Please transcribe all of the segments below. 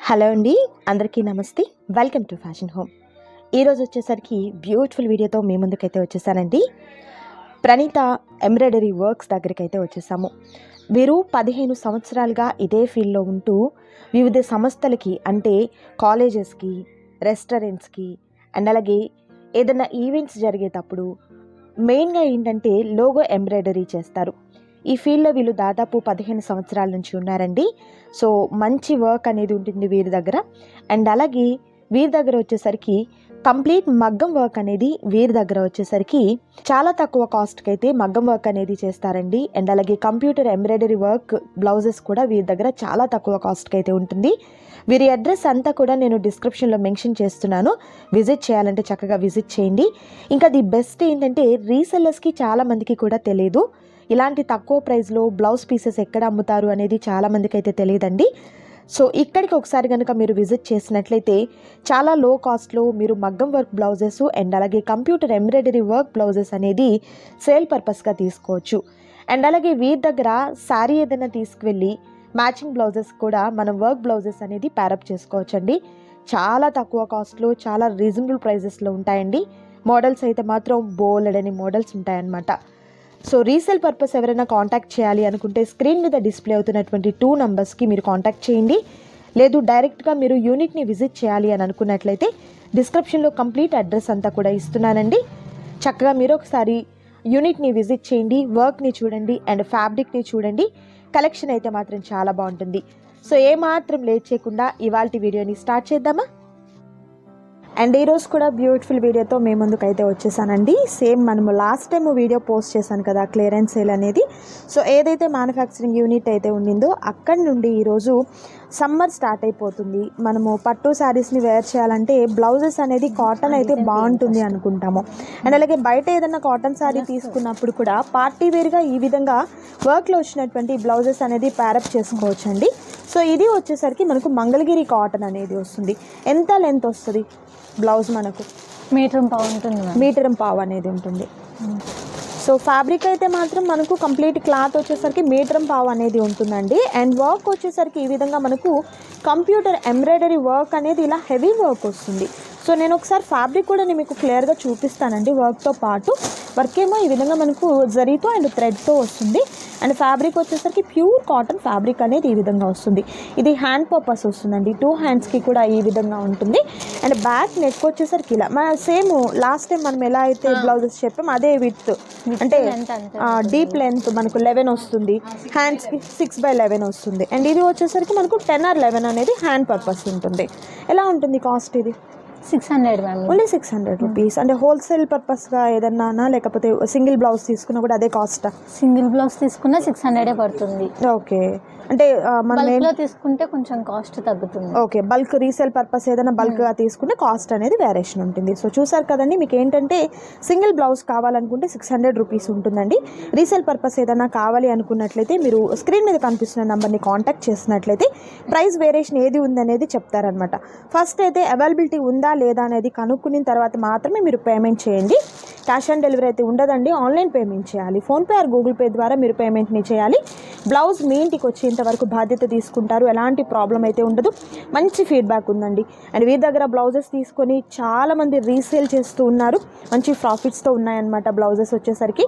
Hello అండి, అందరికీ నమస్తే. Welcome to fashion home. ఈరోజు వచ్చేసరికి బ్యూటిఫుల్ వీడియోతో మీ ముందుకైతే వచ్చేసానండి. ప్రణీత ఎంబ్రాయిడరీ వర్క్స్ దగ్గరికి అయితే వచ్చేసాము. వీరు 15 సంవత్సరాలుగా ఇదే ఫీల్డ్లో ఉంటూ వివిధ సంస్థలకి అంటే కాలేజెస్కి, రెస్టారెంట్స్కి అండ్ అలాగే ఏదైనా ఈవెంట్స్ జరిగేటప్పుడు మెయిన్గా ఏంటంటే లోగో ఎంబ్రాయిడరీ చేస్తారు. ఈ ఫీల్డ్లో వీళ్ళు దాదాపు 15 సంవత్సరాల నుంచి ఉన్నారండి. సో మంచి వర్క్ అనేది ఉంటుంది వీరి దగ్గర. అండ్ అలాగే వీరి దగ్గర వచ్చేసరికి కంప్లీట్ మగ్గం వర్క్ అనేది వీరి దగ్గర వచ్చేసరికి చాలా తక్కువ కాస్ట్కి అయితే మగ్గం వర్క్ అనేది చేస్తారండి. అండ్ అలాగే కంప్యూటర్ ఎంబ్రాయిడరీ వర్క్ బ్లౌజెస్ కూడా వీరి దగ్గర చాలా తక్కువ కాస్ట్కి అయితే ఉంటుంది. వీరి అడ్రస్ అంతా కూడా నేను డిస్క్రిప్షన్లో మెన్షన్ చేస్తున్నాను. విజిట్ చేయాలంటే చక్కగా విజిట్ చేయండి. ఇంకా ది బెస్ట్ ఏంటంటే రీసెల్లర్స్కి చాలామందికి కూడా తెలియదు ఇలాంటి తక్కువ ప్రైస్లో బ్లౌజ్ పీసెస్ ఎక్కడ అమ్ముతారు అనేది చాలామందికి అయితే తెలియదండి. సో ఇక్కడికి ఒకసారి కనుక మీరు విజిట్ చేసినట్లయితే చాలా లో కాస్ట్లో మీరు మగ్గం వర్క్ బ్లౌజెస్ అండ్ అలాగే కంప్యూటర్ ఎంబ్రాయిడరీ వర్క్ బ్లౌజెస్ అనేది సేల్ పర్పస్గా తీసుకోవచ్చు. అండ్ అలాగే వీరి దగ్గర శారీ ఏదైనా తీసుకువెళ్ళి మ్యాచింగ్ బ్లౌజెస్ కూడా మనం వర్క్ బ్లౌజెస్ అనేది ప్యారప్ చేసుకోవచ్చండి. చాలా తక్కువ కాస్ట్లో చాలా రీజనబుల్ ప్రైజెస్లో ఉంటాయండి. మోడల్స్ అయితే మాత్రం బోలెడని మోడల్స్ ఉంటాయన్నమాట. సో రీసేల్ పర్పస్ ఎవరైనా కాంటాక్ట్ చేయాలి అనుకుంటే స్క్రీన్ మీద డిస్ప్లే అవుతున్నటువంటి 2 నంబర్స్కి మీరు కాంటాక్ట్ చేయండి. లేదు డైరెక్ట్గా మీరు యూనిట్ని విజిట్ చేయాలి అని అనుకున్నట్లయితే డిస్క్రిప్షన్లో కంప్లీట్ అడ్రస్ అంతా కూడా ఇస్తున్నానండి. చక్కగా మీరు ఒకసారి యూనిట్ని విజిట్ చేయండి, వర్క్ని చూడండి అండ్ ఫ్యాబ్రిక్ని చూడండి. కలెక్షన్ అయితే మాత్రం చాలా బాగుంటుంది. సో ఏమాత్రం లేట్ చేయకుండా ఇవాల్టి వీడియోని స్టార్ట్ చేద్దామా? అండ్ ఈరోజు కూడా బ్యూటిఫుల్ వీడియోతో మీ ముందుకైతే వచ్చేసానండి. సేమ్ మనము లాస్ట్ టైం వీడియో పోస్ట్ చేశాను కదా క్లియరెన్స్ సేల్ అనేది. సో ఏదైతే మ్యానుఫ్యాక్చరింగ్ యూనిట్ అయితే ఉండిందో అక్కడి నుండి ఈరోజు సమ్మర్ స్టార్ట్ అయిపోతుంది. మనము పట్టు శారీస్ని వేర్ చేయాలంటే బ్లౌజెస్ అనేది కాటన్ అయితే బాగుంటుంది అనుకుంటాము. అండ్ అలాగే బయట ఏదైనా కాటన్ శారీ తీసుకున్నప్పుడు కూడా పార్టీ వేర్గా ఈ విధంగా వర్క్లో వచ్చినటువంటి బ్లౌజెస్ అనేది ప్యారప్ చేసుకోవచ్చండి. సో ఇది వచ్చేసరికి మనకు మంగళగిరి కాటన్ అనేది వస్తుంది. ఎంత లెంత్ వస్తుంది బ్లౌజ్? మనకు మీటర్ పావు ఉంటుంది. మీటర్ పావు అనేది ఉంటుంది. సో ఫ్యాబ్రిక్ అయితే మాత్రం మనకు కంప్లీట్ క్లాత్ వచ్చేసరికి మీటర్ పావు అనేది ఉంటుందండి. అండ్ వర్క్ వచ్చేసరికి ఈ విధంగా మనకు కంప్యూటర్ ఎంబ్రాయిడరీ వర్క్ అనేది ఇలా హెవీ వర్క్ వస్తుంది. సో నేను ఒకసారి ఫ్యాబ్రిక్ కూడా నేను మీకు క్లియర్గా చూపిస్తానండి. వర్క్తో పాటు వర్క్ ఏమో ఈ విధంగా మనకు జరీతో అండ్ థ్రెడ్తో వస్తుంది. అండ్ ఫ్యాబ్రిక్ వచ్చేసరికి ప్యూర్ కాటన్ ఫ్యాబ్రిక్ అనేది ఈ విధంగా వస్తుంది. ఇది హ్యాండ్ పర్పస్ వస్తుందండి. 2 హ్యాండ్స్కి కూడా ఈ విధంగా ఉంటుంది. అండ్ బ్యాక్ నెక్ వచ్చేసరికి ఇలా మన సేమ్ లాస్ట్ టైం మనం ఎలా అయితే బ్లౌజెస్ చెప్పాం అదే విత్ అంటే డీప్ లెంత్ మనకు 11 వస్తుంది. హ్యాండ్స్కి 6/11 వస్తుంది. అండ్ ఇది వచ్చేసరికి మనకు 10 or 11 అనేది హ్యాండ్ పర్పస్ ఉంటుంది. ఎలా ఉంటుంది కాస్ట్? ఇది 600 మ్యామ్. Only 600 rupees. అంటే హోల్సేల్ పర్పస్గా ఏదన్నా లేకపోతే సింగిల్ బ్లౌజ్ తీసుకున్నా కూడా అదే కాస్టా? సింగిల్ బ్లౌజ్ తీసుకున్నా 600 పడుతుంది. ఓకే. అంటే మనం తీసుకుంటే కొంచెం కాస్ట్ తగ్గుతుంది. ఓకే. బల్క్ రీసేల్ పర్పస్ ఏదైనా బల్క్గా తీసుకుంటే కాస్ట్ అనేది వేరియేషన్ ఉంటుంది. సో చూసారు కదండి, మీకు ఏంటంటే సింగిల్ బ్లౌజ్ కావాలనుకుంటే 600 రూపీస్ ఉంటుందండి. రీసేల్ పర్పస్ ఏదైనా కావాలి అనుకున్నట్లయితే మీరు స్క్రీన్ మీద కనిపిస్తున్న నెంబర్ని కాంటాక్ట్ చేసినట్లయితే ప్రైస్ వేరియేషన్ ఏది ఉందనేది చెప్తారనమాట. ఫస్ట్ అయితే అవైలబిలిటీ ఉందా లేదా అనేది కనుక్కున్న తర్వాత మాత్రమే మీరు పేమెంట్ చేయండి. క్యాష్ ఆన్ డెలివరీ అయితే ఉండదండి. ఆన్లైన్ పేమెంట్ చేయాలి. ఫోన్పే ఆర్ గూగుల్ పే ద్వారా మీరు పేమెంట్ని చేయాలి. బ్లౌజ్ మీ ఇంటికి వచ్చేంత వరకు బాధ్యత తీసుకుంటారు. ఎలాంటి ప్రాబ్లం అయితే ఉండదు. మంచి ఫీడ్బ్యాక్ ఉందండి. అండ్ వీరి దగ్గర బ్లౌజెస్ తీసుకొని చాలామంది రీసేల్ చేస్తూ ఉన్నారు. మంచి ప్రాఫిట్స్తో ఉన్నాయన్నమాట బ్లౌజెస్ వచ్చేసరికి.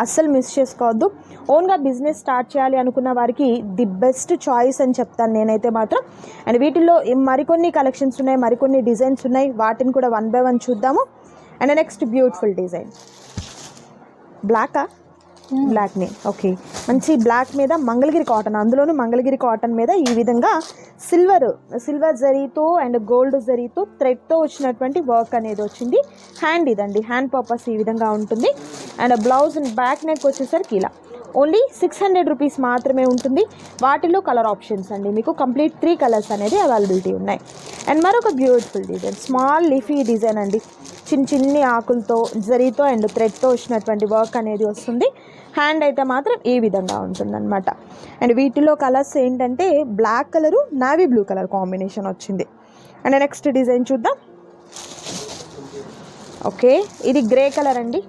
అస్సలు మిస్ చేసుకోవద్దు. ఓన్గా బిజినెస్ స్టార్ట్ చేయాలి అనుకున్న వారికి ది బెస్ట్ చాయిస్ అని చెప్తాను నేనైతే మాత్రం. అండ్ వీటిల్లో మరికొన్ని కలెక్షన్స్ ఉన్నాయి, మరికొన్ని డిజైన్స్ ఉన్నాయి. వాటిని కూడా 1 by 1 చూద్దాము. అండ్ నెక్స్ట్ బ్యూటిఫుల్ డిజైన్ బ్లాకా? బ్లాక్ని ఓకే. మంచి బ్లాక్ మీద మంగళగిరి కాటన్, అందులోనూ మంగళగిరి కాటన్ మీద ఈ విధంగా సిల్వర్ జరీతో అండ్ గోల్డ్ జరీతో థ్రెడ్తో వచ్చినటువంటి వర్క్ అనేది వచ్చింది. హ్యాండ్ ఇదండి, హ్యాండ్ పర్పస్ ఈ విధంగా ఉంటుంది. అండ్ బ్లౌజ్ బ్యాక్ నెక్ వచ్చేసరికి ఇలా ఓన్లీ 600 రూపీస్ మాత్రమే ఉంటుంది. వాటిలో కలర్ ఆప్షన్స్ అండి మీకు కంప్లీట్ 3 కలర్స్ అనేది అవైలబిలిటీ ఉన్నాయి. అండ్ మరొక beautiful design small leafy design అండి. చిన్ని ఆకులతో జరీతో అండ్ థ్రెడ్తో వచ్చినటువంటి వర్క్ అనేది వస్తుంది. హ్యాండ్ అయితే మాత్రం ఈ విధంగా ఉంటుందన్నమాట. అండ్ వీటిలో కలర్స్ ఏంటంటే black colour, navy blue colour combination వచ్చింది. అండ్ నెక్స్ట్ డిజైన్ చూద్దాం. ఓకే, ఇది గ్రే కలర్ అండి.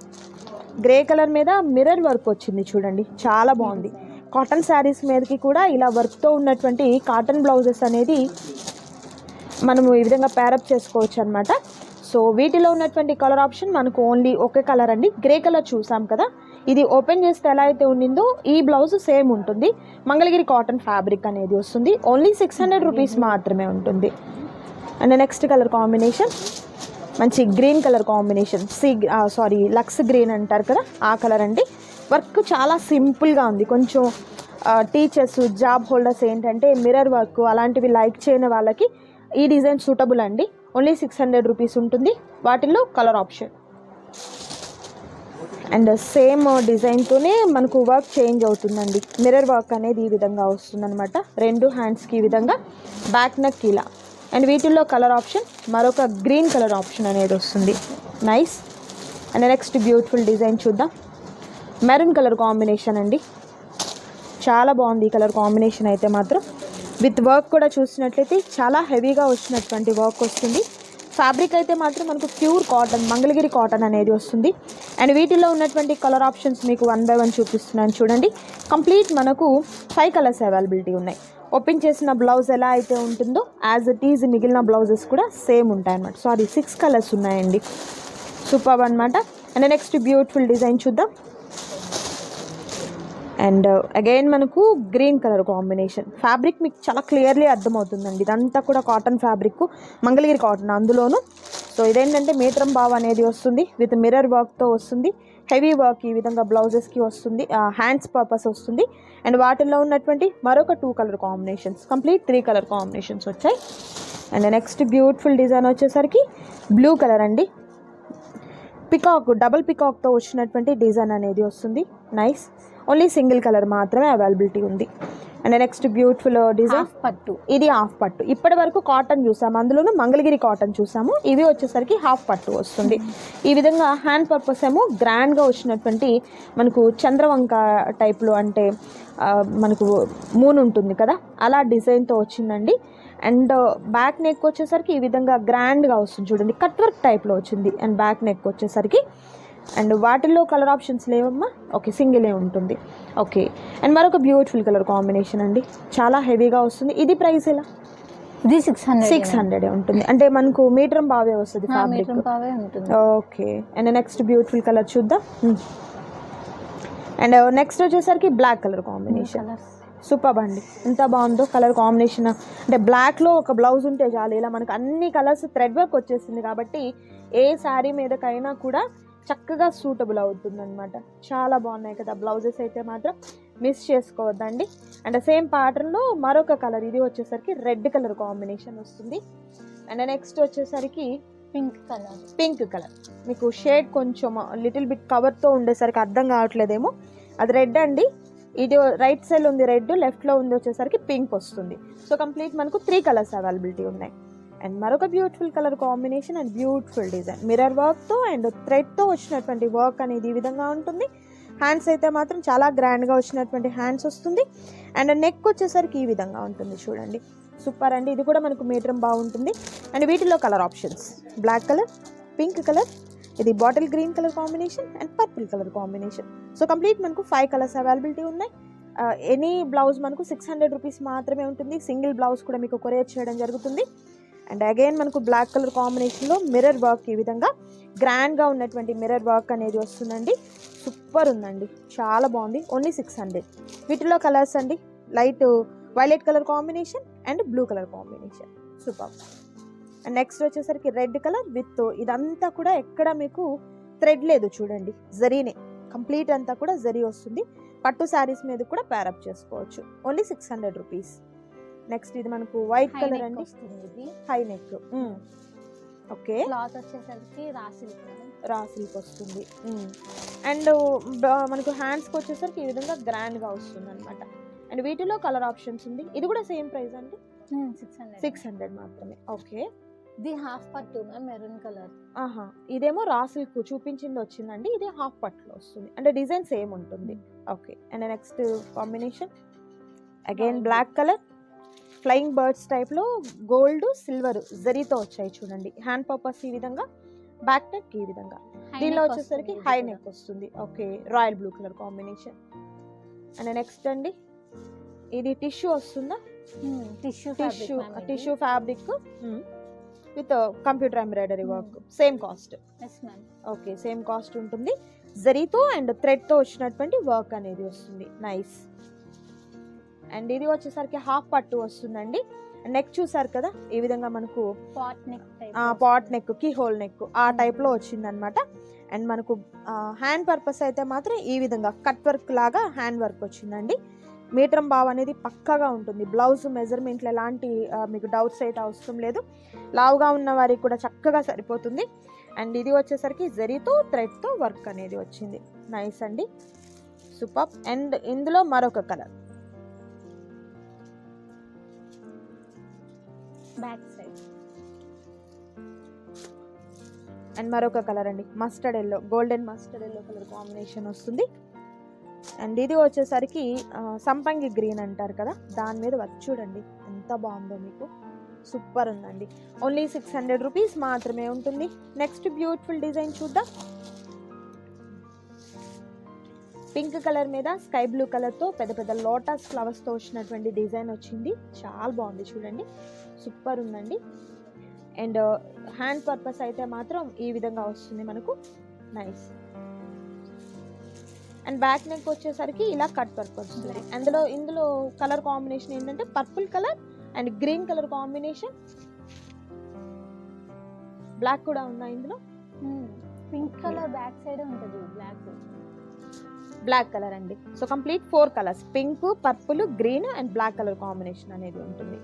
గ్రే కలర్ మీద మిర్రర్ వర్క్ వచ్చింది చూడండి, చాలా బాగుంది. కాటన్ శారీస్ మీదకి కూడా ఇలా వర్క్తో ఉన్నటువంటి కాటన్ బ్లౌజెస్ అనేది మనము ఈ విధంగా ప్యారప్ చేసుకోవచ్చు అనమాట. సో వీటిలో ఉన్నటువంటి కలర్ ఆప్షన్ మనకు ఓన్లీ ఒకే కలర్ అండి. గ్రే కలర్ చూసాం కదా, ఇది ఓపెన్ చేస్తే ఎలా అయితే ఉండిందో ఈ బ్లౌజ్ సేమ్ ఉంటుంది. మంగళగిరి కాటన్ ఫ్యాబ్రిక్ అనేది వస్తుంది. ఓన్లీ 600 రూపీస్ మాత్రమే ఉంటుంది. అండ్ నెక్స్ట్ కలర్ కాంబినేషన్ మంచి గ్రీన్ కలర్ కాంబినేషన్, లక్స్ గ్రీన్ అంటారు కదా, ఆ కలర్ అండి. వర్క్ చాలా సింపుల్గా ఉంది. కొంచెం టీచర్స్, జాబ్ హోల్డర్స్ ఏంటంటే మిర్రర్ వర్క్ అలాంటివి లైక్ చేయని వాళ్ళకి ఈ డిజైన్ సూటబుల్ అండి. ఓన్లీ 600 రూపీస్ ఉంటుంది. వాటిల్లో కలర్ ఆప్షన్ అండ్ సేమ్ డిజైన్తోనే మనకు వర్క్ చేంజ్ అవుతుందండి. మిర్రర్ వర్క్ అనేది ఈ విధంగా వస్తుందన్నమాట. 2 హ్యాండ్స్కి ఈ విధంగా, బ్యాక్ నెక్ ఇలా. అండ్ వీటిల్లో కలర్ ఆప్షన్ మరొక గ్రీన్ కలర్ ఆప్షన్ అనేది వస్తుంది. Nice. And next beautiful design చూద్దాం. మెరూన్ కలర్ కాంబినేషన్ అండి. చాలా బాగుంది ఈ కలర్ కాంబినేషన్ అయితే మాత్రం. విత్ వర్క్ కూడా చూసినట్లయితే చాలా హెవీగా వచ్చినటువంటి వర్క్ వస్తుంది. ఫ్యాబ్రిక్ అయితే మాత్రం మనకు ప్యూర్ కాటన్, మంగళగిరి కాటన్ అనేది వస్తుంది. అండ్ వీటిలో ఉన్నటువంటి కలర్ ఆప్షన్స్ మీకు 1 by 1 చూపిస్తున్నాను చూడండి. కంప్లీట్ మనకు 5 కలర్స్ అవైలబిలిటీ ఉన్నాయి. ఓపెన్ చేసిన బ్లౌజ్ ఎలా అయితే ఉంటుందో యాజ్ ఇట్ ఈజ్ మిగిలిన బ్లౌజెస్ కూడా సేమ్ ఉంటాయి అన్నమాట. 6 కలర్స్ ఉన్నాయండి. సూపర్ అనమాట. అండ్ నెక్స్ట్ బ్యూటిఫుల్ డిజైన్ చూద్దాం. అండ్ అగైన్ మనకు గ్రీన్ కలర్ కాంబినేషన్. ఫ్యాబ్రిక్ మీకు చాలా క్లియర్లీ అర్థమవుతుందండి. ఇదంతా కూడా కాటన్ ఫ్యాబ్రిక్, మంగళగిరి కాటన్ అందులోను. సో ఇదేంటంటే మీటరం బావ్ అనేది వస్తుంది. విత్ మిర్రర్ వర్క్తో వస్తుంది. హెవీ వర్క్ ఈ విధంగా బ్లౌజెస్కి వస్తుంది, హ్యాండ్స్ పర్పస్ వస్తుంది. అండ్ వాటిల్లో ఉన్నటువంటి మరొక 2 colour combinations, complete 3 colour combinations వచ్చాయి. అండ్ నెక్స్ట్ బ్యూటిఫుల్ డిజైన్ వచ్చేసరికి బ్లూ కలర్ అండి. పికాక్, డబుల్ పికాక్తో వచ్చినటువంటి డిజైన్ అనేది వస్తుంది. నైస్. ఓన్లీ సింగిల్ కలర్ మాత్రమే అవైలబిలిటీ ఉంది. అండ్ నెక్స్ట్ బ్యూటిఫుల్ డిజైన్ పట్టు. ఇది హాఫ్ పట్టు. ఇప్పటి వరకు కాటన్ చూసాము, అందులోనూ మంగళగిరి కాటన్ చూసాము. ఇవి వచ్చేసరికి హాఫ్ పట్టు వస్తుంది. ఈ విధంగా హ్యాండ్ పర్పస్ ఏమో గ్రాండ్గా వచ్చినటువంటి మనకు చంద్రవంక టైప్లో, అంటే మనకు మూన్ ఉంటుంది కదా, అలా డిజైన్తో వచ్చిందండి. అండ్ బ్యాక్ నెక్ వచ్చేసరికి ఈ విధంగా గ్రాండ్గా వస్తుంది చూడండి, కట్ వర్క్ టైప్లో వచ్చింది. అండ్ బ్యాక్ నెక్ వచ్చేసరికి, అండ్ వాటిల్లో కలర్ ఆప్షన్స్ లేవమ్మా, ఓకే సింగిలే ఉంటుంది. ఓకే. అండ్ మరొక బ్యూటిఫుల్ కలర్ కాంబినేషన్ అండి, చాలా హెవీగా వస్తుంది. ఇది ప్రైస్ ఎలా? ఇది 600 ఉంటుంది. అంటే మనకు మీటరం బావే వస్తుంది fabric. Okay. And next beautiful colour చూద్దాం. అండ్ నెక్స్ట్ వచ్చేసరికి బ్లాక్ కలర్ కాంబినేషన్. సూపర్ అండి, ఎంత బాగుందో కలర్ కాంబినేషన్. అంటే బ్లాక్లో ఒక బ్లౌజ్ ఉంటే చాలు, ఇలా మనకు అన్ని కలర్స్ థ్రెడ్ వర్క్ వచ్చేసింది కాబట్టి ఏ శారీ మీదకైనా కూడా చక్కగా సూటబుల్ అవుతుందన్నమాట. చాలా బాగున్నాయి కదా బ్లౌజెస్ అయితే మాత్రం, మిస్ చేసుకోవద్దండి. అండ్ సేమ్ ప్యాటర్న్లో మరొక కలర్, ఇది వచ్చేసరికి రెడ్ కలర్ కాంబినేషన్ వస్తుంది. అండ్ నెక్స్ట్ వచ్చేసరికి పింక్ కలర్. మీకు షేడ్ కొంచెం లిటిల్ బిట్ కవర్తో ఉండేసరికి అర్థం కావట్లేదేమో, అది రెడ్ అండి. ఇది రైట్ సైడ్ ఉంది రెడ్, లెఫ్ట్లో ఉంది వచ్చేసరికి పింక్ వస్తుంది. సో కంప్లీట్ మనకు 3 కలర్స్ అవైలబిలిటీ ఉన్నాయి. అండ్ మరొక beautiful colour combination and beautiful design, mirror వర్క్తో అండ్ థ్రెడ్తో వచ్చినటువంటి వర్క్ అనేది ఈ విధంగా ఉంటుంది. హ్యాండ్స్ అయితే మాత్రం చాలా గ్రాండ్గా వచ్చినటువంటి హ్యాండ్స్ వస్తుంది. అండ్ నెక్ వచ్చేసరికి ఈ విధంగా ఉంటుంది చూడండి. సూపర్ అండి. ఇది కూడా మనకు మీటరం బాగుంటుంది. అండ్ వీటిలో colour options black colour, pink colour, ఇది bottle green colour combination and purple colour combination. So complete మనకు 5 కలర్స్ అవైలబిలిటీ ఉన్నాయి. ఎనీ బ్లౌజ్ మనకు 600 రూపీస్ మాత్రమే ఉంటుంది. సింగిల్ బ్లౌజ్ కూడా మీకు కొరియర్ చేయడం జరుగుతుంది. అండ్ అగైన్ మనకు బ్లాక్ కలర్ కాంబినేషన్లో మిర్రర్ వర్క్, ఈ విధంగా గ్రాండ్గా ఉన్నటువంటి మిర్రర్ వర్క్ అనేది వస్తుందండి. సూపర్ ఉందండి, చాలా బాగుంది. ఓన్లీ 600. వీటిలో కలర్స్ అండి, light violet colour combination and blue colour combination. Super. And next వచ్చేసరికి రెడ్ కలర్ విత్, ఇదంతా కూడా ఎక్కడ మీకు థ్రెడ్ లేదు చూడండి, జరీనే, కంప్లీట్ అంతా కూడా జరీ వస్తుంది. పట్టు శారీస్ మీద కూడా ప్యారప్ చేసుకోవచ్చు. Only 600 rupees. నెక్స్ట్ ఇది మనకు వైట్ కలర్ అండి, హై నెక్. ఓకే. క్లాత్ వచ్చేసరికి రా సిల్క్ వస్తుంది. అండ్ మనకు హ్యాండ్స్కి వచ్చేసరికి ఈ విధంగా గ్రాండ్గా వస్తుంది అనమాట. అండ్ వీటిలో కలర్ ఆప్షన్స్ ఉంది. ఇది కూడా సేమ్ ప్రైస్ అండి, 600 మాత్రమే. ఓకే. ఇది హాఫ్ పట్టు మెరూన్ కలర్. ఇదేమో రా సిల్క్ చూపించింది వచ్చిందండి, ఇది హాఫ్ పట్టులో వస్తుంది. అంటే డిజైన్ సేమ్ ఉంటుంది. Okay. And next combination again black colour, flying birds టైప్లో గోల్డ్ సిల్వర్ జరీతో వచ్చాయి చూడండి. హ్యాండ్ పర్పస్ ఈ విధంగా, బ్యాక్ నెక్ ఈ విధంగా. దీనిలో వచ్చేసరికి హై నెక్ వస్తుంది. Okay. Royal blue colour combination. And next అండి, ఇది టిష్యూ వస్తుందా, tissue fabric with computer embroidery work, same cost. Okay, same cost ఉంటుంది. జరీతో అండ్ థ్రెడ్తో వచ్చినటువంటి వర్క్ అనేది వస్తుంది. నైస్. అండ్ ఇది వచ్చేసరికి హాఫ్ పట్టు వస్తుందండి. నెక్ చూసారు కదా, ఈ విధంగా మనకు pot neck, keyhole neck ఆ టైప్లో వచ్చిందనమాట. అండ్ మనకు హ్యాండ్ పర్పస్ అయితే మాత్రం ఈ విధంగా కట్ వర్క్ లాగా హ్యాండ్ వర్క్ వచ్చిందండి. మీటరం బావ్ అనేది పక్కాగా ఉంటుంది. బ్లౌజ్ మెజర్మెంట్లు ఎలాంటి మీకు డౌట్స్ అయితే అవసరం లేదు. లావుగా ఉన్న వారికి కూడా చక్కగా సరిపోతుంది. అండ్ ఇది వచ్చేసరికి జరీతో థ్రెడ్తో వర్క్ అనేది వచ్చింది. నైస్ అండి, సూపర్. అండ్ ఇందులో మరొక కలర్, బ్యాక్ సైడ్, అండ్ మరొక కలర్ అండి, mustard yellow, golden mustard yellow colour combination వస్తుంది. అండ్ ఇది వచ్చేసరికి సంపంగి గ్రీన్ అంటారు కదా, దాని మీద వర్క్ చూడండి ఎంత బాగుందో, మీకు సూపర్ ఉందండి. ఓన్లీ 600 రూపీస్ మాత్రమే ఉంటుంది. నెక్స్ట్ బ్యూటిఫుల్ డిజైన్ చూద్దాం. పింక్ కలర్ మీద స్కై బ్లూ కలర్తో పెద్ద పెద్ద లోటస్ ఫ్లవర్స్తో వచ్చినటువంటి డిజైన్ వచ్చింది. చాలా బాగుంది చూడండి, సూపర్ ఉందండి. అండ్ హ్యాండ్ పర్పస్ అయితే మాత్రం ఈ విధంగా వస్తుంది మనకు. నైస్. అండ్ బ్యాక్ నెక్ వచ్చేసరికి ఇలా కట్ వర్క్ వస్తుంది. ఇందులో కలర్ కాంబినేషన్ ఏంటంటే purple colour and green colour combination. Black కూడా ఉన్నాయి ఇందులో. పింక్ కలర్ బ్యాక్ సైడ్ ఉంటుంది, బ్లాక్ కలర్ అండి. So complete 4 colours, pink, purple, green and black colour combination అనేది ఉంటుంది.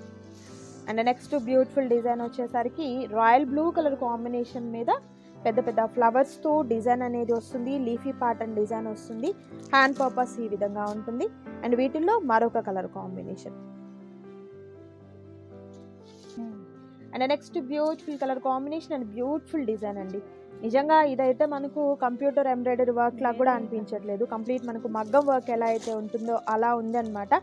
అండ్ నెక్స్ట్ బ్యూటిఫుల్ డిజైన్ వచ్చేసరికి రాయల్ బ్లూ కలర్ కాంబినేషన్ మీద పెద్ద పెద్ద ఫ్లవర్స్తో డిజైన్ అనేది వస్తుంది. లీఫీ ప్యాటర్న్ డిజైన్ వస్తుంది. హ్యాండ్ పర్పస్ ఈ విధంగా ఉంటుంది. అండ్ వీటిల్లో మరొక colour combination. And next beautiful colour combination and beautiful design అండి. నిజంగా ఇదైతే మనకు కంప్యూటర్ ఎంబ్రాయిడరీ వర్క్ లాగా కూడా అనిపించట్లేదు. కంప్లీట్ మనకు మగ్గం వర్క్ ఎలా అయితే ఉంటుందో అలా ఉంది అనమాట.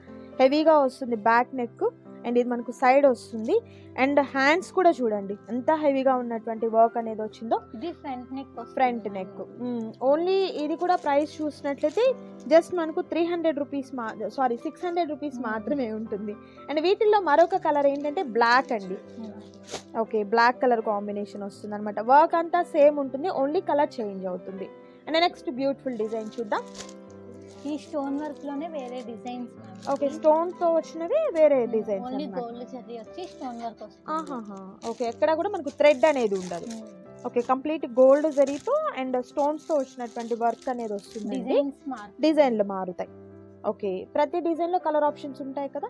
హెవీగా వస్తుంది బ్యాక్ నెక్, అండ్ ఇది మనకు సైడ్ వస్తుంది. అండ్ హ్యాండ్స్ కూడా చూడండి ఎంత హెవీగా ఉన్నటువంటి వర్క్ అనేది వచ్చిందో. ఇది ఫ్రంట్ నెక్. ఓన్లీ ఇది కూడా ప్రైస్ చూసినట్లయితే జస్ట్ మనకు 300 రూపీస్ 600 రూపీస్ మాత్రమే ఉంటుంది. అండ్ వీటిల్లో మరొక కలర్ ఏంటంటే బ్లాక్ అండి. ఓకే, బ్లాక్ కలర్ కాంబినేషన్ వస్తుంది అనమాట. వర్క్ అంతా సేమ్ ఉంటుంది, ఓన్లీ కలర్ చేంజ్ అవుతుంది. అండ్ నెక్స్ట్ బ్యూటిఫుల్ డిజైన్ చూద్దాం. ఈ స్టోన్ వర్క్ లోనే వేరే డిజైన్స్. ఓకే, స్టోన్ తో వచ్చినవి వేరే డిజైన్స్. ఓన్లీ గోల్డ్ జరీ వచ్చి స్టోన్ వర్క్ వస్తుంది. ఓకే, ఎక్కడ కూడా మనకు థ్రెడ్ అనేది ఉండదు. ఓకే, కంప్లీట్ గోల్డ్ జరీతో అండ్ స్టోన్స్ తో వచ్చినటువంటి వర్క్ అనేది వస్తుంది. డిజైన్లు మారుతాయి. ఓకే, ప్రతి డిజైన్ లో కలర్ ఆప్షన్స్ ఉంటాయి కదా.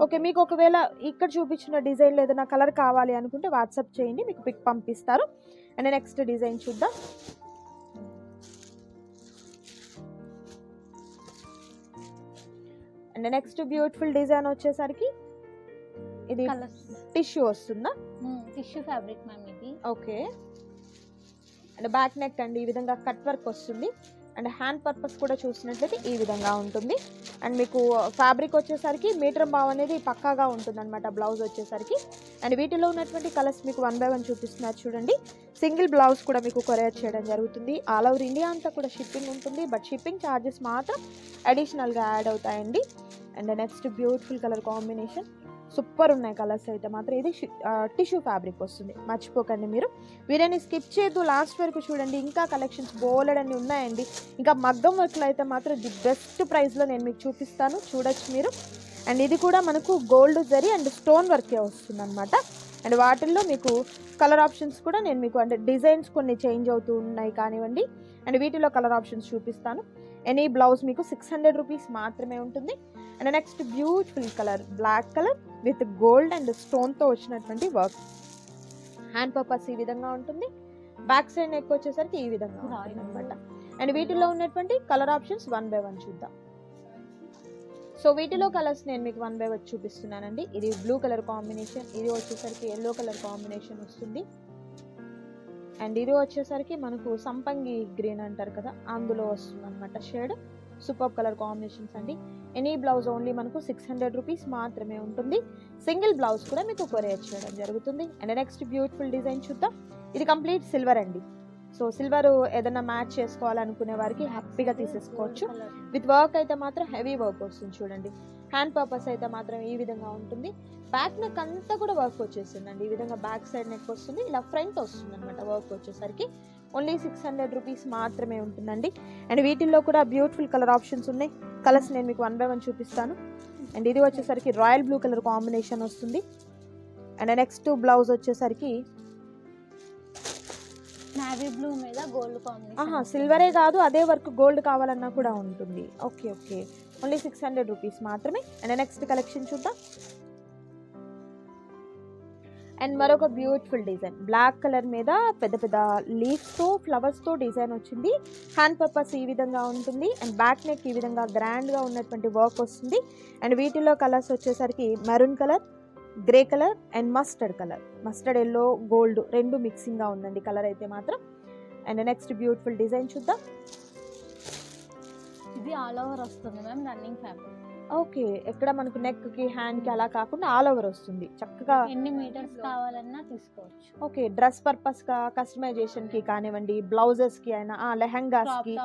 ఓకే, మీకు ఒకవేళ ఇక్కడ చూపించిన డిజైన్ ఏదైనా కలర్ కావాలి అనుకుంటే వాట్సాప్ చేయండి, మీకు పిక్ పంపిస్తారు. అండ్ నెక్స్ట్ డిజైన్ చూద్దాం. అండ్ నెక్స్ట్ బ్యూటిఫుల్ డిజైన్ వచ్చేసరికి ఇది టిష్యూ వస్తుందా? టిష్యూ ఫ్యాబ్రిక్ మ్యామ్ ఇది. ఓకే, అండ్ బ్యాక్ నెక్ అండి ఈ విధంగా కట్ వర్క్ వస్తుంది. అండ్ హ్యాండ్ పర్పస్ కూడా చూసినట్లయితే ఈ విధంగా ఉంటుంది. అండ్ మీకు ఫ్యాబ్రిక్ వచ్చేసరికి మీటర్ బావ్ అనేది పక్కాగా ఉంటుంది అనమాట బ్లౌజ్ వచ్చేసరికి. అండ్ వీటిలో ఉన్నటువంటి కలర్స్ మీకు 1 by 1 చూపిస్తున్నారు చూడండి. సింగిల్ బ్లౌజ్ కూడా మీకు కొరియర్ చేయడం జరుగుతుంది. ఆల్ ఓవర్ ఇండియా అంతా కూడా షిప్పింగ్ ఉంటుంది, బట్ షిప్పింగ్ ఛార్జెస్ మాత్రం అడిషనల్గా యాడ్ అవుతాయండి. And next beautiful colour combination, super ఉన్నాయి కలర్స్ అయితే మాత్రం. ఇది టిష్యూ ఫ్యాబ్రిక్ వస్తుంది, మర్చిపోకండి మీరు. వీడియోని స్కిప్ చేయొద్దు, లాస్ట్ వరకు చూడండి. ఇంకా కలెక్షన్స్ బోలెడన్ని ఉన్నాయండి. ఇంకా మగ్గం వర్క్లో అయితే మాత్రం ది బెస్ట్ ప్రైస్లో నేను మీకు చూపిస్తాను, చూడొచ్చు మీరు. అండ్ ఇది కూడా మనకు గోల్డ్ జరీ అండ్ స్టోన్ వర్కే వస్తుంది అనమాట. అండ్ వాటిల్లో మీకు కలర్ ఆప్షన్స్ కూడా నేను మీకు అంటే డిజైన్స్ కొన్ని చేంజ్ అవుతూ ఉన్నాయి కానివ్వండి. అండ్ వీటిలో కలర్ ఆప్షన్స్ చూపిస్తాను. ఎనీ బ్లౌజ్ మీకు 600 రూపీస్ మాత్రమే ఉంటుంది. And next beautiful colour black colour with gold and స్టోన్తో వచ్చినటువంటి వర్క్. హ్యాండ్ పర్పస్ ఈ విధంగా ఉంటుంది. బ్యాక్ సైడ్ నెక్ వచ్చేసరికి ఈ విధంగా అనమాట. అండ్ వీటిలో ఉన్నటువంటి కలర్ ఆప్షన్స్ 1 by 1 చూద్దాం. సో వీటిలో కలర్స్ నేను మీకు 1 by 1 చూపిస్తున్నానండి. ఇది బ్లూ కలర్ కాంబినేషన్, ఇది వచ్చేసరికి ఎల్లో కలర్ కాంబినేషన్ వస్తుంది. అండ్ ఇది వచ్చేసరికి మనకు సంపంగి గ్రీన్ అంటారు కదా, అందులో వస్తుంది అనమాట షేడ్. సూపర్ కలర్ కాంబినేషన్స్ అండి. ఎనీ బ్లౌజ్ ఓన్లీ మనకు 600 రూపీస్ మాత్రమే ఉంటుంది. సింగిల్ బ్లౌజ్ కూడా మీకు కొరియర్ చేయడం జరుగుతుంది. అండ్ నెక్స్ట్ బ్యూటిఫుల్ డిజైన్ చూద్దాం. ఇది కంప్లీట్ సిల్వర్ అండి. సో సిల్వర్ ఏదైనా మ్యాచ్ చేసుకోవాలనుకునే వారికి హ్యాపీగా తీసేసుకోవచ్చు. విత్ వర్క్ అయితే మాత్రం హెవీ వర్క్ వస్తుంది చూడండి. హ్యాండ్ పర్పస్ అయితే మాత్రం ఈ విధంగా ఉంటుంది. బ్యాక్ నెక్ అంతా కూడా వర్క్ వచ్చేసిందండి. ఈ విధంగా బ్యాక్ సైడ్ నెక్ వస్తుంది, ఇలా ఫ్రంట్ వస్తుంది అనమాట. వర్క్ వచ్చేసరికి ఓన్లీ 600 రూపీస్ మాత్రమే ఉంటుందండి. అండ్ వీటిల్లో కూడా బ్యూటిఫుల్ కలర్ ఆప్షన్స్ ఉన్నాయి. కలర్స్ నేను మీకు 1 by 1 చూపిస్తాను. అండ్ ఇది వచ్చేసరికి రాయల్ బ్లూ కలర్ కాంబినేషన్ వస్తుంది. అండ్ నెక్స్ట్ బ్లౌజ్ వచ్చేసరికి నావీ బ్లూ మీద గోల్డ్ కాంబినేషన్. సిల్వరే కాదు, అదే వర్క్ గోల్డ్ కావాలన్నా కూడా ఉంటుంది. ఓకే ఓకే, ఓన్లీ 600 రూపీస్ మాత్రమే. అండ్ నెక్స్ట్ కలెక్షన్ చూద్దాం. అండ్ మరొక బ్యూటిఫుల్ డిజైన్ బ్లాక్ కలర్ మీద పెద్ద పెద్ద లీవ్స్తో ఫ్లవర్స్తో డిజైన్ వచ్చింది. హ్యాండ్ పర్పస్ ఈ విధంగా ఉంటుంది. అండ్ బ్యాక్ నెక్ ఈ విధంగా గ్రాండ్గా ఉన్నటువంటి వర్క్ వస్తుంది. అండ్ వీటిలో కలర్స్ వచ్చేసరికి maroon colour, grey colour and mustard colour. Mustard yellow gold రెండు మిక్సింగ్గా ఉందండి కలర్ అయితే మాత్రం. అండ్ నెక్స్ట్ బ్యూటిఫుల్ డిజైన్ చూద్దాం. ఇది ఆల్ ఓవర్ వస్తుంది మ్యామ్, రన్నింగ్ ఫ్యాబ్రిక్. ఓకే, ఎక్కడ మనకు నెక్ కి హ్యాండ్ కి అలా కాకుండా ఆల్ ఓవర్ వస్తుంది చక్కగా. ఎన్ని మీటర్స్ కావాలన్నా తీసుకోవచ్చు. ఓకే, డ్రెస్ పర్పస్ గా కస్టమైజేషన్ కి కానివ్వండి, బ్లౌజెస్ కి అయినా, లెహంగాస్ కి,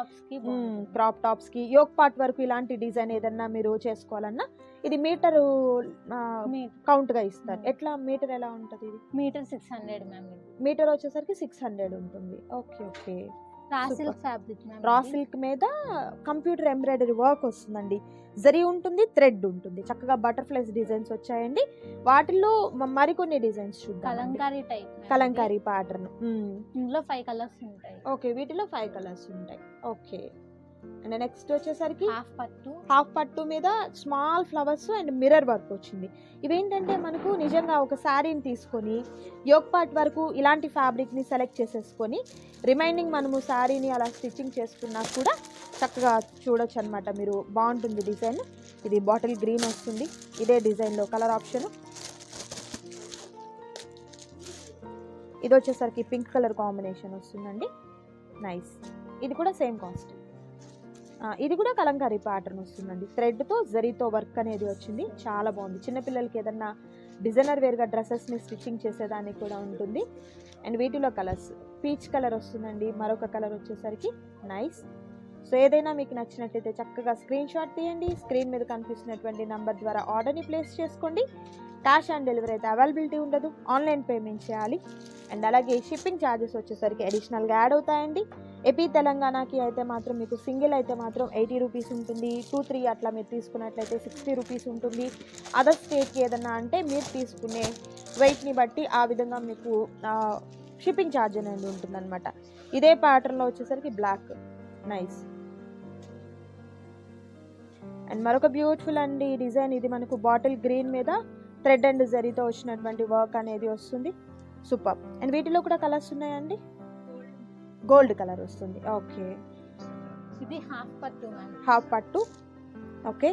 క్రాప్ టాప్స్ కి, యోక్ పార్ట్ వరకు ఇలాంటి డిజైన్ ఏదన్నా మీరు చేసుకోవాలన్నా ఇది మీటర్ కౌంట్ గా ఇస్తారు. ఎట్లా మీటర్ ఎలా ఉంటుంది? ఇది మీటర్ 600 మ్యామ్. మీటర్ వచ్చేసరికి 600 ఉంటుంది. Okay okay, raw silk fabric ma'am. Raw silk మీద కంప్యూటర్ ఎంబ్రాయిడరీ వర్క్ వస్తుందండి. జరీ ఉంటుంది, థ్రెడ్ ఉంటుంది. చక్కగా బటర్ఫ్లైస్ డిజైన్స్ వచ్చాయండి. వాటిల్లో మరికొన్ని డిజైన్స్ చూద్దాం. Kalamkari type, Kalamkari pattern. ఇందులో 5 కలర్స్ ఉంటాయి. ఓకే, వీటిలో 5 కలర్స్ ఉంటాయి. ఓకే, అండ్ నెక్స్ట్ వచ్చేసరికి హాఫ్ పట్టు మీద small flowers and mirror work వచ్చింది. ఇవేంటంటే మనకు నిజంగా ఒక శారీని తీసుకొని యోక్ పార్ట్ వరకు ఇలాంటి ఫ్యాబ్రిక్ని సెలెక్ట్ చేసేసుకొని రిమైనింగ్ మనము శారీని అలా స్టిచ్చింగ్ చేసుకున్నా కూడా చక్కగా చూడొచ్చు అనమాట మీరు. బాగుంటుంది డిజైన్. ఇది బాటిల్ గ్రీన్ వస్తుంది. ఇదే డిజైన్లో కలర్ ఆప్షన్. ఇది వచ్చేసరికి పింక్ కలర్ కాంబినేషన్ వస్తుందండి. నైస్. ఇది కూడా సేమ్ కాస్ట్. ఇది కూడా కలంకారీ ప్యాటర్న్ వస్తుందండి. థ్రెడ్తో జరీతో వర్క్ అనేది వచ్చింది. చాలా బాగుంది. చిన్నపిల్లలకి ఏదన్నా డిజైనర్ వేర్గా డ్రెస్సెస్ని స్టిచ్చింగ్ చేసేదానికి కూడా ఉంటుంది. అండ్ వీటిలో కలర్స్ పీచ్ కలర్ వస్తుందండి. మరొక కలర్ వచ్చేసరికి నైస్. సో ఏదైనా మీకు నచ్చినట్టయితే చక్కగా స్క్రీన్ షాట్ తీయండి. స్క్రీన్ మీద కనిపిస్తున్నటువంటి నంబర్ ద్వారా ఆర్డర్ని ప్లేస్ చేసుకోండి. క్యాష్ ఆన్ డెలివరీ అయితే అవైలబిలిటీ ఉండదు, ఆన్లైన్ పేమెంట్ చేయాలి. అండ్ అలాగే షిప్పింగ్ ఛార్జెస్ వచ్చేసరికి అడిషనల్గా యాడ్ అవుతాయండి. ఏపీ తెలంగాణకి అయితే మాత్రం మీకు సింగిల్ అయితే మాత్రం 80 రూపీస్ ఉంటుంది. 2-3 అట్లా మీరు తీసుకున్నట్లయితే 60 రూపీస్ ఉంటుంది. అదర్ స్టేట్కి ఏదన్నా అంటే మీరు తీసుకునే వెయిట్ని బట్టి ఆ విధంగా మీకు షిప్పింగ్ ఛార్జ్ అనేది ఉంటుందన్నమాట. ఇదే ప్యాటర్న్లో వచ్చేసరికి బ్లాక్. నైస్. అండ్ మరొక బ్యూటిఫుల్ అండి డిజైన్. ఇది మనకు బాటిల్ గ్రీన్ మీద థ్రెడ్ అండ్ జరీతో వచ్చినటువంటి వర్క్ అనేది వస్తుంది. సూపర్. అండ్ వీటిలో కూడా కలర్స్ ఉన్నాయండి. గోల్డ్ కలర్ వస్తుంది. ఓకే, ఇది హాఫ్ పట్టు మ్యామ్. హాఫ్ పట్టు. ఓకే,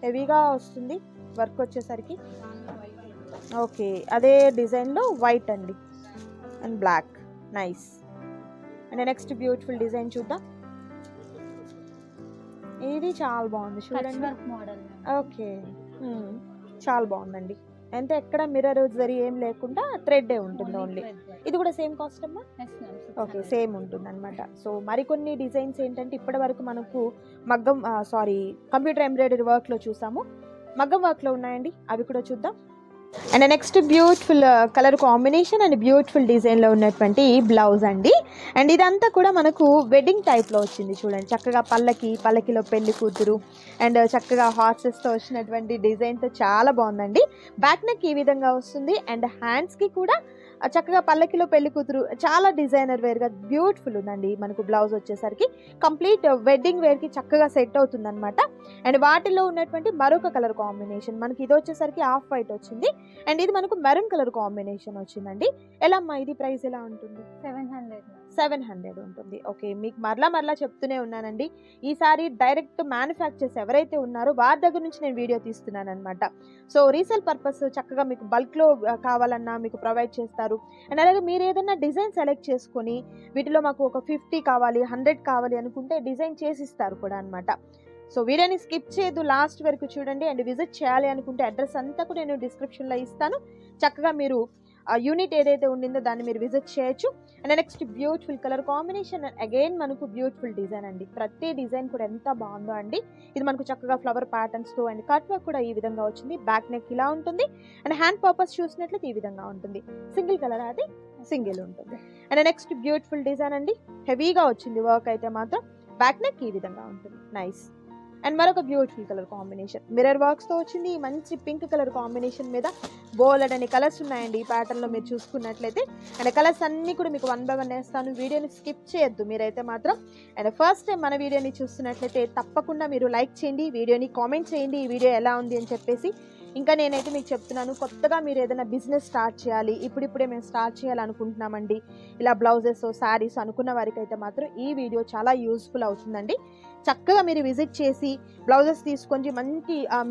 హెవీగా వస్తుంది వర్క్ వచ్చేసరికి. ఓకే, అదే డిజైన్లో వైట్ అండి and black. Nice. And next beautiful design చూద్దాం. ఇది చాలా బాగుంది చూడండి. మోడల్. ఓకే, చాలా బాగుందండి. అంటే ఎక్కడ మిర్రర్ జరీ ఏం లేకుండా థ్రెడ్డే ఉంటుంది ఓన్లీ. ఇది కూడా సేమ్ కాస్ట్ అమ్మా? ఓకే, సేమ్ ఉంటుంది అనమాట. సో మరికొన్ని డిజైన్స్ ఏంటంటే ఇప్పటి వరకు మనకు కంప్యూటర్ ఎంబ్రాయిడరీ వర్క్లో చూసాము. మగ్గం వర్క్లో ఉన్నాయండి, అవి కూడా చూద్దాం. And next beautiful colour combination and beautiful డిజైన్లో ఉన్నటువంటి బ్లౌజ్ అండి. అండ్ ఇదంతా కూడా మనకు వెడ్డింగ్ టైప్లో వచ్చింది చూడండి. చక్కగా పల్లకిలో పెళ్లి కూతురు అండ్ చక్కగా హార్సెస్తో వచ్చినటువంటి డిజైన్తో చాలా బాగుందండి. బ్యాక్ నెక్ ఈ విధంగా వస్తుంది. అండ్ హ్యాండ్స్కి కూడా చక్కగా పల్లకిలో పెళ్లి కూతురు చాలా డిజైనర్ వేర్గా బ్యూటిఫుల్ ఉందండి. మనకు బ్లౌజ్ వచ్చేసరికి కంప్లీట్ వెడ్డింగ్ వేర్కి చక్కగా సెట్ అవుతుంది అనమాట. అండ్ వాటిలో ఉన్నటువంటి మరొక కలర్ కాంబినేషన్ మనకి ఇది వచ్చేసరికి ఆఫ్ వైట్ వచ్చింది. అండ్ ఇది మనకు మెరూన్ కలర్ కాంబినేషన్ వచ్చిందండి. ఎలా అమ్మా ఇది ప్రైస్ ఎలా ఉంటుంది? 700 ఉంటుంది. ఓకే, మీకు మరలా చెప్తూనే ఉన్నానండి. ఈసారి డైరెక్ట్ మ్యానుఫ్యాక్చర్స్ ఎవరైతే ఉన్నారో వారి దగ్గర నుంచి నేను వీడియో తీస్తున్నాను అనమాట. సో రీసేల్ పర్పస్ చక్కగా మీకు బల్క్లో కావాలన్నా మీకు ప్రొవైడ్ చేస్తారు. అండ్ అలాగే మీరు ఏదైనా డిజైన్ సెలెక్ట్ చేసుకొని వీటిలో మాకు ఒక 50 కావాలి, 100 కావాలి అనుకుంటే డిజైన్ చేసిస్తారు కూడా అనమాట. సో వీడియోని స్కిప్ చేయదు, లాస్ట్ వరకు చూడండి. అండ్ విజిట్ చేయాలి అనుకుంటే అడ్రస్ అంతా కూడా నేను డిస్క్రిప్షన్లో ఇస్తాను. చక్కగా మీరు యూనిట్ ఏదైతే ఉండిందో దాన్ని మీరు విజిట్ చేయొచ్చు. And next beautiful colour combination. Again మనకు బ్యూటిఫుల్ డిజైన్ అండి. ప్రతి డిజైన్ కూడా ఎంత బాగుందో అండి. ఇది మనకు చక్కగా ఫ్లవర్ ప్యాటర్న్స్తో అండ్ కట్ వర్క్ కూడా ఈ విధంగా వచ్చింది. బ్యాక్ నెక్ ఇలా ఉంటుంది అండ్ హ్యాండ్ పర్పస్ చూసినట్లయితే ఈ విధంగా ఉంటుంది. సింగిల్ కలర్ అది సింగిల్ ఉంటుంది. అండ్ నెక్స్ట్ బ్యూటిఫుల్ డిజైన్ అండి. హెవీగా వచ్చింది వర్క్ అయితే మాత్రం. బ్యాక్ నెక్ ఈ విధంగా ఉంటుంది. నైస్. అండ్ మరొక బ్యూటిఫుల్ కలర్ కాంబినేషన్ మిర్రర్ వర్క్స్తో వచ్చింది. మంచి పింక్ కలర్ కాంబినేషన్ మీద బోల్డ్ అనే కలర్స్ ఉన్నాయండి ఈ ప్యాటర్న్లో మీరు చూసుకున్నట్లయితే. అండ్ కలర్స్ అన్నీ కూడా మీకు 1 by 1 వేస్తాను. వీడియోని స్కిప్ చేయొద్దు మీరైతే మాత్రం. అండ్ ఫస్ట్ టైం మన వీడియోని చూస్తున్నట్లయితే తప్పకుండా మీరు లైక్ చేయండి, వీడియోని కామెంట్ చేయండి ఈ వీడియో ఎలా ఉంది అని చెప్పేసి. ఇంకా నేనైతే మీకు చెప్తున్నాను, కొత్తగా మీరు ఏదైనా బిజినెస్ స్టార్ట్ చేయాలి, ఇప్పుడిప్పుడే మేము స్టార్ట్ చేయాలనుకుంటున్నామండి ఇలా బ్లౌజెస్ శారీస్ అనుకున్న వారికి అయితే మాత్రం ఈ వీడియో చాలా యూస్ఫుల్ అవుతుందండి. చక్కగా మీరు విజిట్ చేసి బ్లౌజెస్ తీసుకొని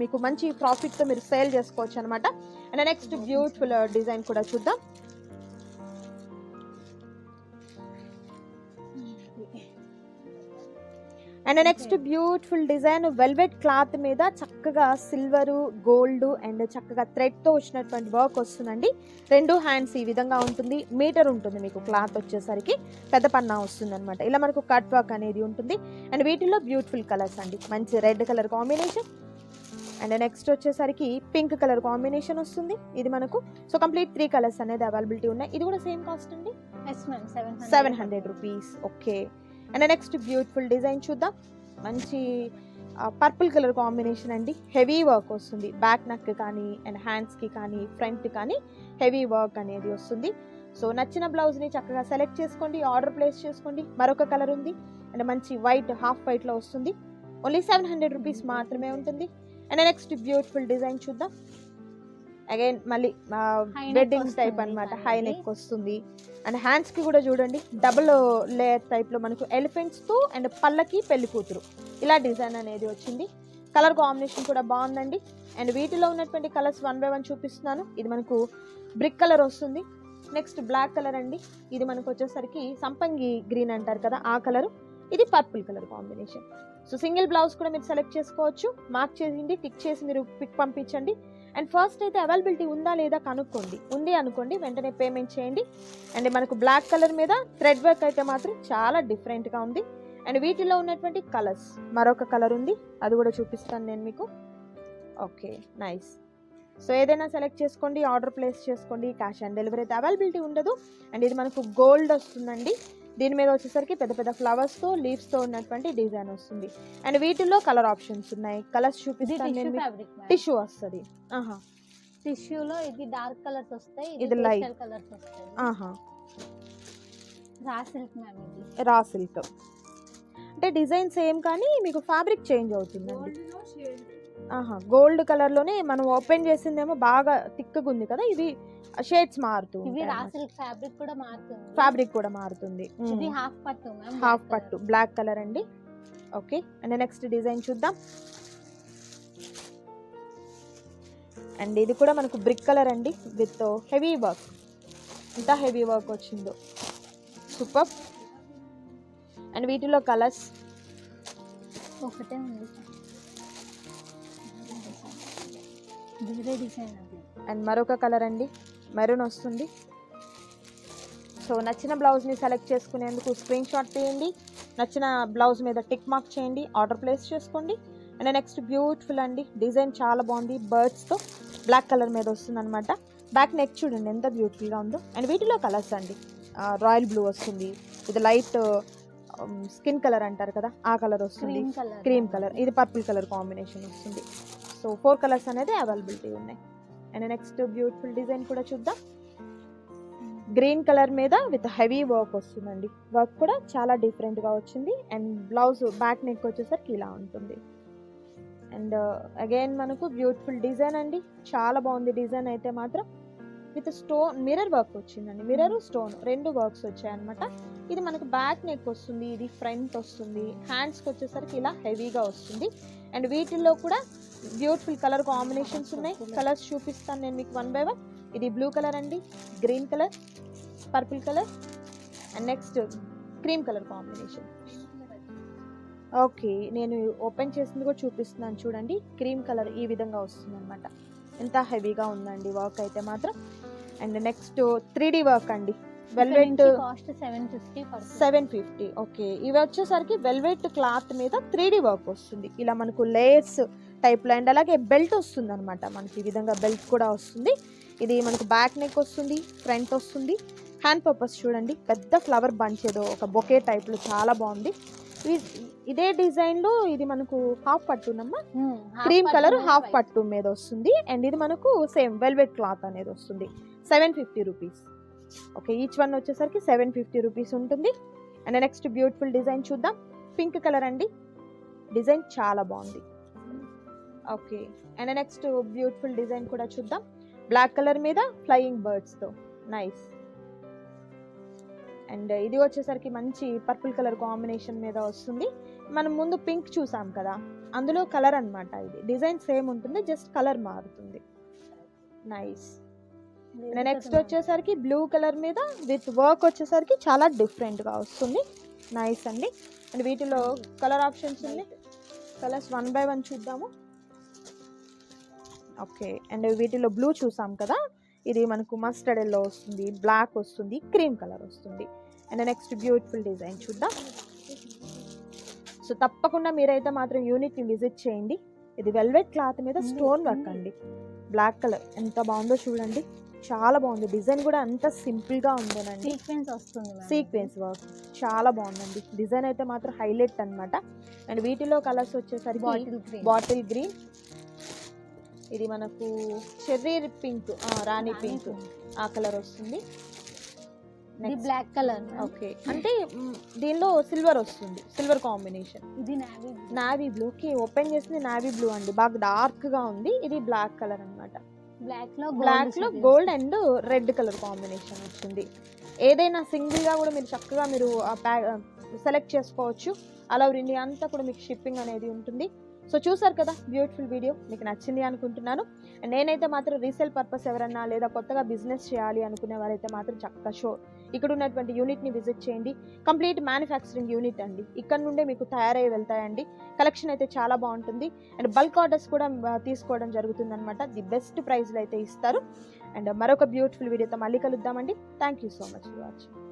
మీకు మంచి ప్రాఫిట్తో మీరు సేల్ చేసుకోవచ్చు అనమాట. అండ్ నెక్స్ట్ బ్యూటిఫుల్ డిజైన్ కూడా చూద్దాం. And next beautiful design velvet cloth మీద చక్కగా సిల్వరు గోల్డ్ అండ్ చక్కగా థ్రెడ్తో వచ్చినటువంటి వర్క్ వస్తుందండి. 2 హ్యాండ్స్ ఈ విధంగా ఉంటుంది. మీటర్ ఉంటుంది మీకు క్లాత్ వచ్చేసరికి. పెద్ద పన్నా వస్తుంది అనమాట. ఇలా మనకు కట్ వర్క్ అనేది ఉంటుంది. అండ్ వీటిల్లో బ్యూటిఫుల్ కలర్స్ అండి. మంచి red colour combination and next వచ్చేసరికి పింక్ కలర్ కాంబినేషన్ వస్తుంది. ఇది మనకు సో కంప్లీట్ 3 కలర్స్ అనేది అవైలబిలిటీ ఉన్నాయి. ఇది కూడా సేమ్ కాస్ట్ అండి. 700 rupees. Okay. And next beautiful design చూద్దాం. మంచి పర్పుల్ కలర్ కాంబినేషన్ అండి. హెవీ వర్క్ వస్తుంది. బ్యాక్ నెక్ కానీ అండ్ హ్యాండ్స్కి కానీ ఫ్రంట్ కానీ హెవీ వర్క్ అనేది వస్తుంది. సో నచ్చిన బ్లౌజ్ని చక్కగా సెలెక్ట్ చేసుకోండి, ఆర్డర్ ప్లేస్ చేసుకోండి. మరొక కలర్ ఉంది అండ్ మంచి వైట్ హాఫ్ వైట్లో వస్తుంది. ఓన్లీ 700 రూపీస్ మాత్రమే ఉంటుంది. అండ్ నెక్స్ట్ బ్యూటిఫుల్ డిజైన్ చూద్దాం. అగైన్ మళ్ళీ వెడ్డింగ్ టైప్ అనమాట. హై నెక్ వస్తుంది అండ్ హ్యాండ్స్కి కూడా చూడండి డబుల్ లేయర్ టైప్లో మనకు ఎలిఫెంట్స్తో అండ్ పళ్ళకి పెళ్లి కూతురు ఇలా డిజైన్ అనేది వచ్చింది. కలర్ కాంబినేషన్ కూడా బాగుందండి. అండ్ వీటిలో ఉన్నటువంటి కలర్స్ 1 by 1 చూపిస్తున్నాను. ఇది మనకు బ్రిక్ కలర్ వస్తుంది. నెక్స్ట్ బ్లాక్ కలర్ అండి. ఇది మనకు వచ్చేసరికి సంపంగి గ్రీన్ అంటారు కదా ఆ కలరు. ఇది purple colour combination. So single blouse కూడా మీరు సెలెక్ట్ చేసుకోవచ్చు. మార్క్ చేయండి, టిక్ చేసి మీరు పిక్ పంపించండి. అండ్ ఫస్ట్ అయితే అవైలబిలిటీ ఉందా లేదా కనుక్కోండి. ఉంది అనుకోండి వెంటనే పేమెంట్ చేయండి. అండ్ మనకు బ్లాక్ కలర్ మీద థ్రెడ్ వర్క్ అయితే మాత్రం చాలా డిఫరెంట్గా ఉంది. అండ్ వీటిలో ఉన్నటువంటి కలర్స్ మరొక కలర్ ఉంది, అది కూడా చూపిస్తాను నేను మీకు. Okay nice. సో ఏదైనా సెలెక్ట్ చేసుకోండి, ఆర్డర్ ప్లేస్ చేసుకోండి. క్యాష్ ఆన్ డెలివరీ అయితే అవైలబిలిటీ ఉండదు. అండ్ ఇది మనకు గోల్డ్ వస్తుందండి. దీని మీద వచ్చేసరికి పెద్ద పెద్ద ఫ్లవర్స్తో లీవ్స్తో ఉన్నటువంటి డిజైన్ వస్తుంది. అండ్ వీటిల్లో కలర్ ఆప్షన్స్ ఉన్నాయి. కలర్స్ చూపిస్తాను. టిష్యూ వస్తుంది. టిష్యూలో ఇది డార్క్ కలర్స్ వస్తాయి, ఇది లైట్ కలర్స్ వస్తాయి. రా సిల్క్ అంటే డిజైన్ సేమ్ కానీ మీకు ఫ్యాబ్రిక్ చేంజ్ అవుతుందండి. గోల్డ్ కలర్లోనే మనం ఓపెన్ చేసిందేమో బాగా థిక్గా ఉంది కదా, ఇది షేడ్స్ మారుతుంది. ఫ్యాబ్రిక్ కూడా మారుతుంది. హాఫ్ పట్టు బ్లాక్ కలర్ అండి. ఓకే. అండ్ నెక్స్ట్ డిజైన్ చూద్దాం. అండ్ ఇది కూడా మనకు బ్రిక్ కలర్ అండి విత్ హెవీ వర్క్. ఎంత హెవీ వర్క్ వచ్చిందో, సూపర్. అండ్ వీటిలో కలర్స్ ఒకటే ఉంది. అండ్ మరొక కలర్ అండి, మెరూన్ వస్తుంది. సో నచ్చిన బ్లౌజ్ని సెలెక్ట్ చేసుకునేందుకు స్క్రీన్ షాట్ తీయండి. నచ్చిన బ్లౌజ్ మీద టిక్ మార్క్ చేయండి, ఆర్డర్ ప్లేస్ చేసుకోండి. అండ్ నెక్స్ట్ బ్యూటిఫుల్ అండి. డిజైన్ చాలా బాగుంది. బర్డ్స్తో బ్లాక్ కలర్ మీద వస్తుంది అనమాట. బ్యాక్ నెక్ చూడండి ఎంత బ్యూటిఫుల్గా ఉందో. అండ్ వీటిలో కలర్స్ అండి, రాయల్ బ్లూ వస్తుంది, ఇది లైట్ స్కిన్ కలర్ అంటారు కదా ఆ కలర్ వస్తుంది, క్రీమ్ కలర్, ఇది పర్పుల్ కలర్ కాంబినేషన్ వస్తుంది. సో 4 కలర్స్ అనేది అవైలబిలిటీ ఉన్నాయి. అండ్ నెక్స్ట్ బ్యూటిఫుల్ డిజైన్ కూడా చూద్దాం. గ్రీన్ కలర్ మీద విత్ హెవీ వర్క్ వస్తుందండి. వర్క్ కూడా చాలా డిఫరెంట్గా వచ్చింది. అండ్ బ్లౌజ్ బ్యాక్ నెక్ వచ్చేసరికి ఇలా ఉంటుంది. అండ్ అగైన్ మనకు బ్యూటిఫుల్ డిజైన్ అండి, చాలా బాగుంది డిజైన్ అయితే మాత్రం. విత్ స్టోన్ మిర్రర్ వర్క్ వచ్చిందండి. మిర్రర్ స్టోన్ 2 వర్క్స్ వచ్చాయన్నమాట. ఇది మనకు బ్యాక్ నెక్ వస్తుంది, ఇది ఫ్రంట్ వస్తుంది. హ్యాండ్స్కి వచ్చేసరికి ఇలా హెవీగా వస్తుంది. అండ్ వీటిల్లో కూడా బ్యూటిఫుల్ కలర్ కాంబినేషన్స్ ఉన్నాయి. కలర్స్ చూపిస్తాను నేను మీకు 1 by 1. ఇది బ్లూ కలర్ అండి, green colour, purple colour and next cream colour combination. Okay, నేను ఓపెన్ చేసింది కూడా చూపిస్తున్నాను చూడండి. క్రీమ్ కలర్ ఈ విధంగా వస్తుంది అనమాట. ఎంత హెవీగా ఉందండి వర్క్ అయితే మాత్రం. అండ్ నెక్స్ట్ 3D వర్క్ అండి. వెల్వెట్ కాస్ట్ 750 పడుతుంది. 750. ఓకే, ఇవి వచ్చేసరికి వెల్వెట్ క్లాత్ మీద 3D వర్క్ వస్తుంది. ఇలా మనకు లేయర్స్ టైప్లో అండ్ అలాగే బెల్ట్ వస్తుంది అనమాట. మనకి ఈ విధంగా బెల్ట్ కూడా వస్తుంది. ఇది మనకు బ్యాక్ నెక్ వస్తుంది, ఫ్రంట్ వస్తుంది. హ్యాండ్ పర్పస్ చూడండి, పెద్ద ఫ్లవర్ బంచ్ ఏదో ఒక బొకే టైప్లో చాలా బాగుంది. ఇదే డిజైన్లో ఇది మనకు హాఫ్ పట్టునమ్మా, క్రీమ్ కలర్ హాఫ్ పట్టు మీద వస్తుంది. అండ్ ఇది మనకు సేమ్ వెల్వెట్ క్లాత్ అనేది వస్తుంది. 750 రూపీస్. ఓకే, ఈచ్ వన్ వచ్చేసరికి 750 రూపీస్ ఉంటుంది. అండ్ నెక్స్ట్ బ్యూటిఫుల్ డిజైన్ చూద్దాం. పింక్ కలర్ అండి, డిజైన్ చాలా బాగుంది. Okay, and next beautiful design కూడా చూద్దాం. బ్లాక్ కలర్ మీద ఫ్లయింగ్ బర్డ్స్తో నైస్. అండ్ ఇది వచ్చేసరికి మంచి పర్పుల్ కలర్ కాంబినేషన్ మీద వస్తుంది. మనం ముందు పింక్ చూసాం కదా, అందులో కలర్ అన్నమాట. ఇది డిజైన్ సేమ్ ఉంటుంది, జస్ట్ కలర్ మారుతుంది. నైస్. నెక్స్ట్ వచ్చేసరికి బ్లూ కలర్ మీద విత్ వర్క్ వచ్చేసరికి చాలా డిఫరెంట్గా వస్తుంది. నైస్ అండి. అండ్ వీటిలో కలర్ ఆప్షన్స్ ఉన్నాయి. కలర్స్ 1 by 1 చూద్దాము. ఓకే, అండ్ వీటిలో బ్లూ చూసాం కదా, ఇది మనకు మస్టర్డ్ ఎల్లో వస్తుంది, బ్లాక్ వస్తుంది, క్రీమ్ కలర్ వస్తుంది. అండ్ నెక్స్ట్ బ్యూటిఫుల్ డిజైన్ చూద్దాం. సో తప్పకుండా మీరైతే మాత్రం యూనిట్ని విజిట్ చేయండి. ఇది వెల్వెట్ క్లాత్ మీద స్టోన్ వర్క్ అండి. బ్లాక్ కలర్ ఎంత బాగుందో చూడండి, చాలా బాగుంది. డిజైన్ కూడా అంత సింపుల్గా ఉందోనండి. సీక్వెన్స్ వస్తుంది, సీక్వెన్స్ వర్క్ చాలా బాగుందండి. డిజైన్ అయితే మాత్రం హైలైట్ అన్నమాట. అండ్ వీటిలో కలర్స్ వచ్చేసరికి బాటిల్ గ్రీన్, ఇది మనకు చెర్రీ పింక్, రాణి పింక్ ఆ కలర్ వస్తుంది. Black colour. ఓకే, అంటే దీనిలో సిల్వర్ వస్తుంది, సిల్వర్ కాంబినేషన్. ఇది నావీ బ్లూ. కి ఓపెన్ చేసింది నావీ బ్లూ అండి, బాగా డార్క్ గా ఉంది. ఇది బ్లాక్ కలర్ అన్నమాట. బ్లాక్ లో gold and red colour combination వచ్చింది. ఏదైనా సింగిల్ గా కూడా మీరు చక్కగా మీరు సెలెక్ట్ చేసుకోవచ్చు. ఆల్ ఓవర్ ఇండియా అంతా కూడా మీకు షిప్పింగ్ అనేది ఉంటుంది. సో చూసారు కదా, బ్యూటిఫుల్ వీడియో మీకు నచ్చింది అనుకుంటున్నాను. నేనైతే మాత్రం రీసేల్ పర్పస్ ఎవరన్నా లేదా కొత్తగా బిజినెస్ చేయాలి అనుకునే వారైతే మాత్రం చక్కగా ఇక్కడ ఉన్నటువంటి యూనిట్ని విజిట్ చేయండి. కంప్లీట్ మ్యానుఫ్యాక్చరింగ్ యూనిట్ అండి, ఇక్కడ నుండే మీకు తయారై వెళ్తాయండి. కలెక్షన్ అయితే చాలా బాగుంటుంది. అండ్ బల్క్ ఆర్డర్స్ కూడా తీసుకోవడం జరుగుతుంది అనమాట. ది బెస్ట్ ప్రైస్లో అయితే ఇస్తారు. అండ్ మరొక బ్యూటిఫుల్ వీడియోతో మళ్ళీ కలుద్దామండి. Thank you so much for watching.